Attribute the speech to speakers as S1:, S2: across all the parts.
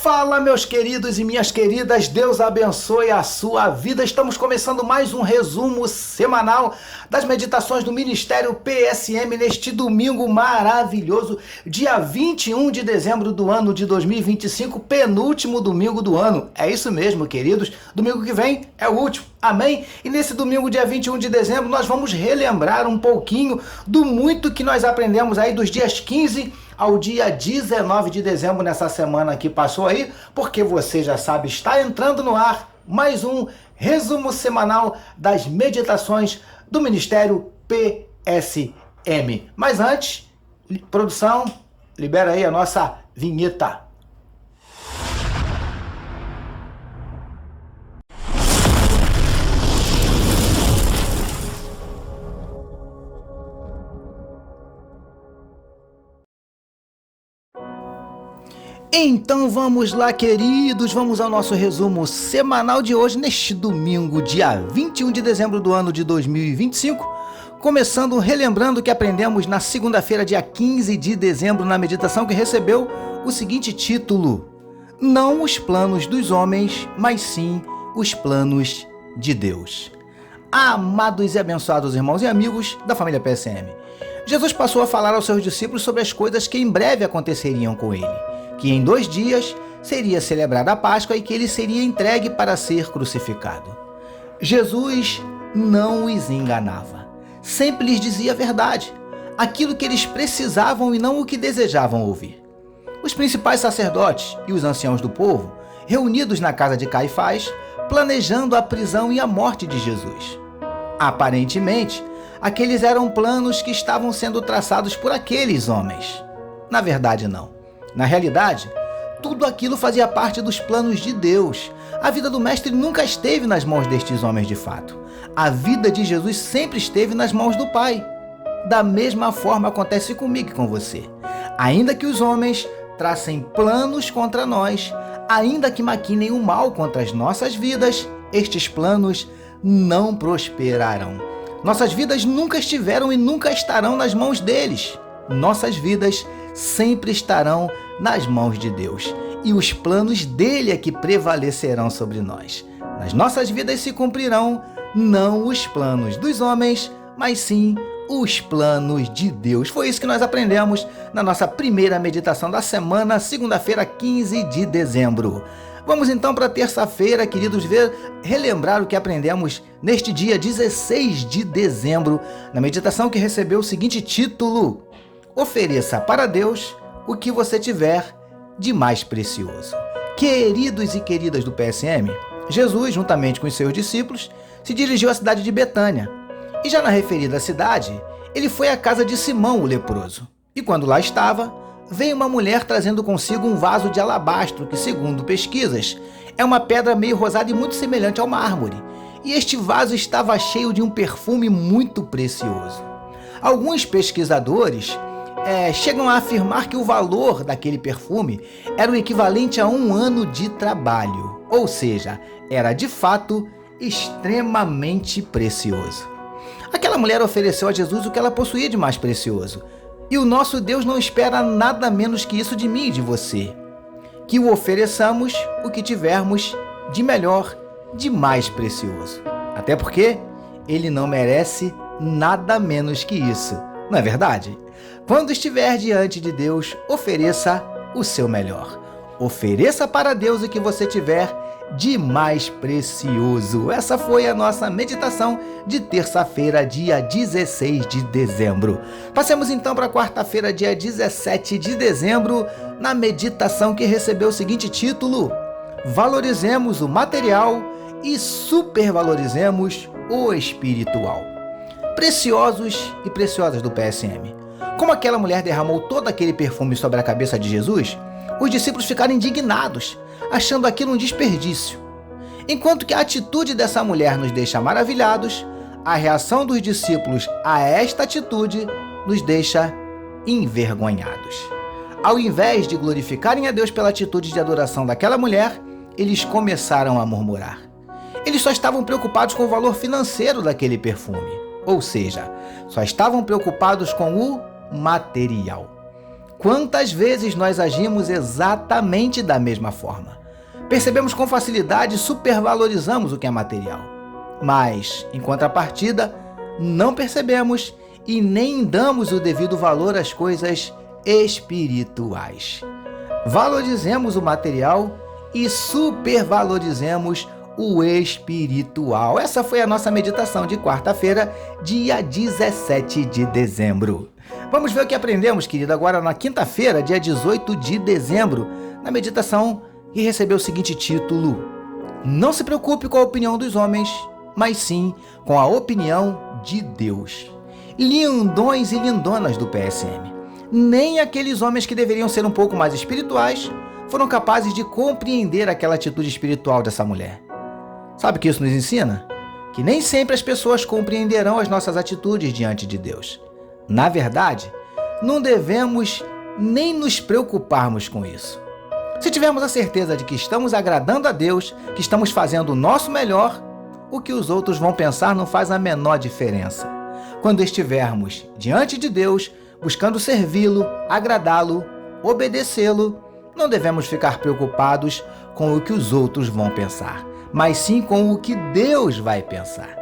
S1: Fala, meus queridos e minhas queridas, Deus abençoe a sua vida. Estamos começando mais um resumo semanal das meditações do Ministério PSM neste domingo maravilhoso, dia 21 de dezembro do ano de 2025, penúltimo domingo do ano. É isso mesmo, queridos, domingo que vem é o último. Amém? E nesse domingo, dia 21 de dezembro, nós vamos relembrar um pouquinho do muito que nós aprendemos aí dos dias 15 ao dia 19 de dezembro, nessa semana que passou aí, porque você já sabe, está entrando no ar mais um resumo semanal das meditações do Ministério PSM. Mas antes, produção, libera aí a nossa vinheta. Então vamos lá, queridos, vamos ao nosso resumo semanal de hoje, neste domingo, dia 21 de dezembro do ano de 2025, começando relembrando o que aprendemos na segunda-feira, dia 15 de dezembro, na meditação que recebeu o seguinte título: Não os planos dos homens, mas sim os planos de Deus. Amados e abençoados irmãos e amigos da família PSM, Jesus passou a falar aos seus discípulos sobre as coisas que em breve aconteceriam com ele, que em 2 dias seria celebrada a Páscoa e que ele seria entregue para ser crucificado. Jesus não os enganava, sempre lhes dizia a verdade, aquilo que eles precisavam e não o que desejavam ouvir. Os principais sacerdotes e os anciãos do povo, reunidos na casa de Caifás, planejando a prisão e a morte de Jesus. Aparentemente, aqueles eram planos que estavam sendo traçados por aqueles homens. Na verdade, não. Na realidade, tudo aquilo fazia parte dos planos de Deus. A vida do Mestre nunca esteve nas mãos destes homens de fato. A vida de Jesus sempre esteve nas mãos do Pai. Da mesma forma acontece comigo e com você. Ainda que os homens tracem planos contra nós, ainda que maquinem o mal contra as nossas vidas, estes planos não prosperarão. Nossas vidas nunca estiveram e nunca estarão nas mãos deles. Nossas vidas sempre estarão nas mãos de Deus, e os planos dele é que prevalecerão sobre nós. Nas nossas vidas se cumprirão não os planos dos homens, mas sim os planos de Deus. Foi isso que nós aprendemos na nossa primeira meditação da semana, segunda-feira, 15 de dezembro. Vamos então para terça-feira, queridos, relembrar o que aprendemos neste dia 16 de dezembro, na meditação que recebeu o seguinte título: Ofereça para Deus o que você tiver de mais precioso. Queridos e queridas do PSM, Jesus, juntamente com os seus discípulos, se dirigiu à cidade de Betânia. E já na referida cidade, ele foi à casa de Simão, o leproso. E quando lá estava, veio uma mulher trazendo consigo um vaso de alabastro que, segundo pesquisas, é uma pedra meio rosada e muito semelhante ao mármore. E este vaso estava cheio de um perfume muito precioso. Alguns pesquisadores chegam a afirmar que o valor daquele perfume era o equivalente a 1 ano de trabalho, ou seja, era de fato extremamente precioso. Aquela mulher ofereceu a Jesus o que ela possuía de mais precioso, e o nosso Deus não espera nada menos que isso de mim e de você, que o ofereçamos o que tivermos de melhor, de mais precioso, até porque ele não merece nada menos que isso, não é verdade? Quando estiver diante de Deus, ofereça o seu melhor. Ofereça para Deus o que você tiver de mais precioso. Essa foi a nossa meditação de terça-feira, dia 16 de dezembro. Passemos então para quarta-feira, dia 17 de dezembro, na meditação que recebeu o seguinte título: Valorizemos o material e supervalorizemos o espiritual. Preciosos e preciosas do PSM, como aquela mulher derramou todo aquele perfume sobre a cabeça de Jesus, os discípulos ficaram indignados, achando aquilo um desperdício. Enquanto que a atitude dessa mulher nos deixa maravilhados, a reação dos discípulos a esta atitude nos deixa envergonhados. Ao invés de glorificarem a Deus pela atitude de adoração daquela mulher, eles começaram a murmurar. Eles só estavam preocupados com o valor financeiro daquele perfume, ou seja, só estavam preocupados com o material. quantas vezes nós agimos exatamente da mesma forma. Percebemos com facilidade e supervalorizamos o que é material. Mas, em contrapartida, não percebemos e nem damos o devido valor às coisas espirituais. Valorizemos o material e supervalorizemos o espiritual. Essa foi a nossa meditação de quarta-feira, dia 17 de dezembro. Vamos ver o que aprendemos, querido, agora na quinta-feira, dia 18 de dezembro, na meditação que recebeu o seguinte título: Não se preocupe com a opinião dos homens, mas sim com a opinião de Deus. Lindões e lindonas do PSM. Nem aqueles homens que deveriam ser um pouco mais espirituais foram capazes de compreender aquela atitude espiritual dessa mulher. Sabe o que isso nos ensina? Que nem sempre as pessoas compreenderão as nossas atitudes diante de Deus. Na verdade, não devemos nem nos preocuparmos com isso. Se tivermos a certeza de que estamos agradando a Deus, que estamos fazendo o nosso melhor, o que os outros vão pensar não faz a menor diferença. Quando estivermos diante de Deus, buscando servi-lo, agradá-lo, obedecê-lo, não devemos ficar preocupados com o que os outros vão pensar, mas sim com o que Deus vai pensar.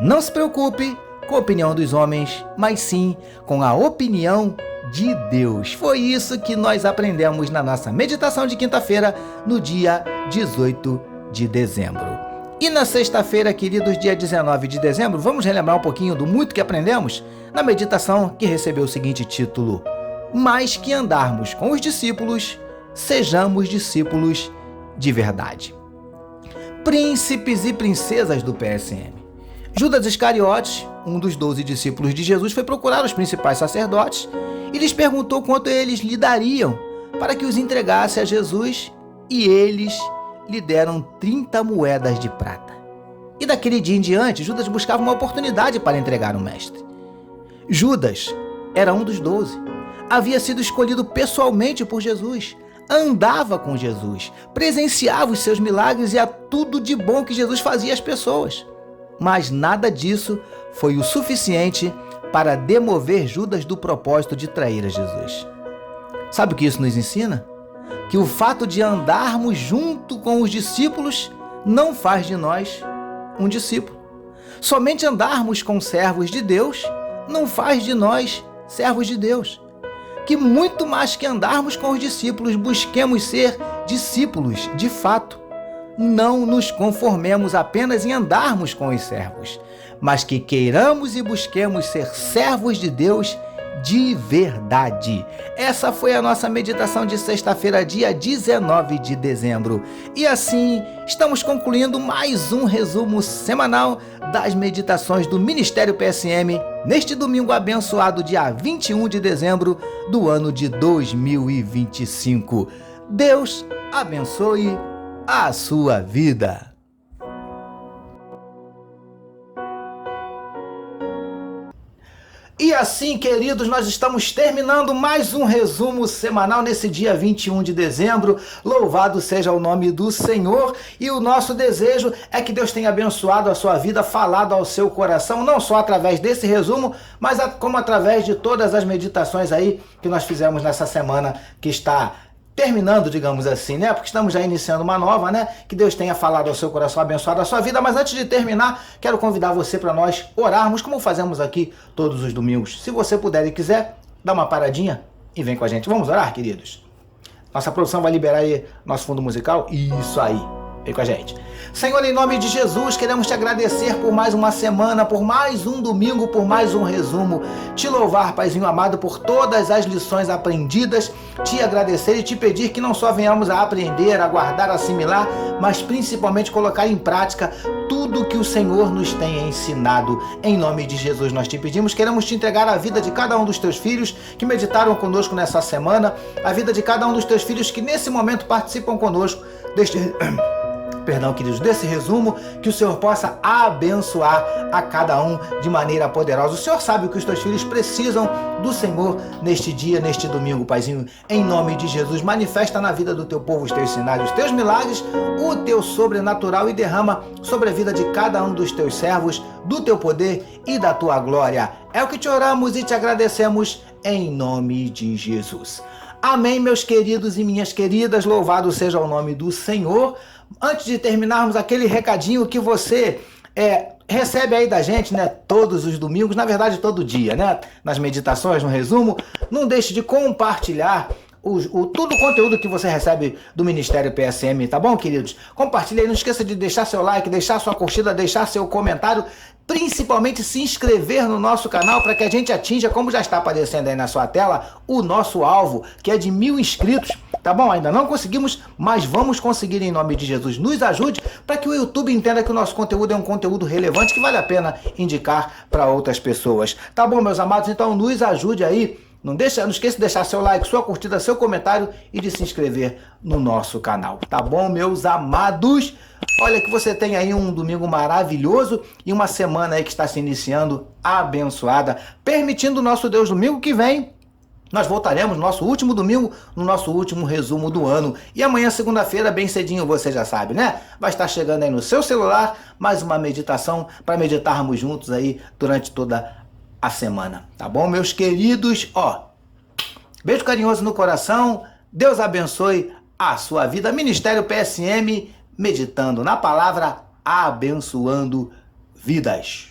S1: Não se preocupe com a opinião dos homens, mas sim com a opinião de Deus. Foi isso que nós aprendemos na nossa meditação de quinta-feira, no dia 18 de dezembro. E na sexta-feira, queridos, dia 19 de dezembro, vamos relembrar um pouquinho do muito que aprendemos na meditação que recebeu o seguinte título: Mais que andarmos com os discípulos, sejamos discípulos de verdade. Príncipes e princesas do PSM. Judas Iscariotes, um dos 12 discípulos de Jesus, foi procurar os principais sacerdotes e lhes perguntou quanto eles lhe dariam para que os entregasse a Jesus, e eles lhe deram 30 moedas de prata. E daquele dia em diante, Judas buscava uma oportunidade para entregar o mestre. Judas era um dos 12. Havia sido escolhido pessoalmente por Jesus, andava com Jesus, presenciava os seus milagres e a tudo de bom que Jesus fazia às pessoas. Mas nada disso foi o suficiente para demover Judas do propósito de trair a Jesus. Sabe o que isso nos ensina? Que o fato de andarmos junto com os discípulos não faz de nós um discípulo. Somente andarmos com servos de Deus não faz de nós servos de Deus. Que muito mais que andarmos com os discípulos, busquemos ser discípulos de fato. Não nos conformemos apenas em andarmos com os servos, mas que queiramos e busquemos ser servos de Deus de verdade. Essa foi a nossa meditação de sexta-feira, dia 19 de dezembro. E assim, estamos concluindo mais um resumo semanal das meditações do Ministério PSM neste domingo abençoado, dia 21 de dezembro do ano de 2025. Deus abençoe a sua vida. E assim, queridos, nós estamos terminando mais um resumo semanal nesse dia 21 de dezembro. Louvado seja o nome do Senhor. E o nosso desejo é que Deus tenha abençoado a sua vida, falado ao seu coração, não só através desse resumo, mas como através de todas as meditações aí que nós fizemos nessa semana que está terminando, digamos assim, né? Porque estamos já iniciando uma nova, né? Que Deus tenha falado ao seu coração, abençoado a sua vida. Mas antes de terminar, quero convidar você para nós orarmos, como fazemos aqui todos os domingos. Se você puder e quiser, dá uma paradinha e vem com a gente. Vamos orar, queridos? Nossa produção vai liberar aí nosso fundo musical. Isso aí. Vem com a gente. Senhor, em nome de Jesus, queremos te agradecer por mais uma semana, por mais um domingo, por mais um resumo. Te louvar, Paizinho amado, por todas as lições aprendidas. Te agradecer e te pedir que não só venhamos a aprender, a guardar, a assimilar, mas principalmente colocar em prática tudo que o Senhor nos tem ensinado. Em nome de Jesus nós te pedimos, queremos te entregar a vida de cada um dos teus filhos que meditaram conosco nessa semana, a vida de cada um dos teus filhos que nesse momento participam conosco queridos, desse resumo, que o Senhor possa abençoar a cada um de maneira poderosa. O Senhor sabe o que os teus filhos precisam do Senhor neste dia, neste domingo, Paizinho. Em nome de Jesus, manifesta na vida do teu povo os teus sinais, os teus milagres, o teu sobrenatural e derrama sobre a vida de cada um dos teus servos, do teu poder e da tua glória. É o que te oramos e te agradecemos em nome de Jesus. Amém, meus queridos e minhas queridas, louvado seja o nome do Senhor. Antes de terminarmos, aquele recadinho que você recebe aí da gente, né, todos os domingos, na verdade todo dia, né, nas meditações, no resumo, não deixe de compartilhar todo o conteúdo que você recebe do Ministério PSM, tá bom, queridos? Compartilhe aí, não esqueça de deixar seu like, deixar sua curtida, deixar seu comentário, principalmente se inscrever no nosso canal para que a gente atinja, como já está aparecendo aí na sua tela, o nosso alvo, que é de 1000 inscritos, tá bom? Ainda não conseguimos, mas vamos conseguir em nome de Jesus. Nos ajude para que o YouTube entenda que o nosso conteúdo é um conteúdo relevante que vale a pena indicar para outras pessoas. Tá bom, meus amados? Então nos ajude aí. Não esqueça de deixar seu like, sua curtida, seu comentário e de se inscrever no nosso canal. Tá bom, meus amados? Olha que você tem aí um domingo maravilhoso e uma semana aí que está se iniciando abençoada. Permitindo o nosso Deus, domingo que vem, nós voltaremos no nosso último domingo, no nosso último resumo do ano. E amanhã, segunda-feira, bem cedinho, você já sabe, né? Vai estar chegando aí no seu celular mais uma meditação para meditarmos juntos aí durante toda a semana. Tá bom, meus queridos? Beijo carinhoso no coração. Deus abençoe a sua vida. Ministério PSM, meditando na palavra, abençoando vidas.